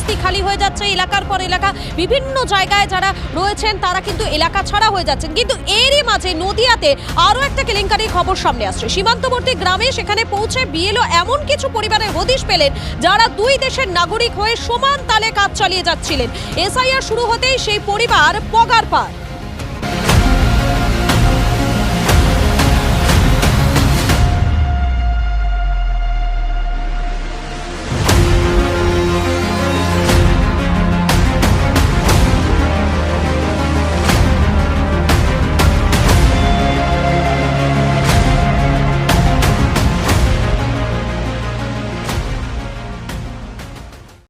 বস্তি খালি হয়ে যাচ্ছে, এলাকার পর এলাকা বিভিন্ন জায়গায় যারা রয়েছেন তারা কিন্তু এলাকা ছাড়া হয়ে যাচ্ছেন। কিন্তু এরই মাঝে নদিয়াতে আরও একটা কেলেঙ্কারির খবর সামনে আসছে। সীমান্তবর্তী গ্রামে সেখানে পৌঁছে বিএলও এমন কিছু পরিবারের হদিশ পেলেন যারা দুই দেশের নাগরিক হয়ে সমান তালে কাজ চালিয়ে যাচ্ছিলেন। এসআইআর শুরু হতেই সেই পরিবার পগার পার।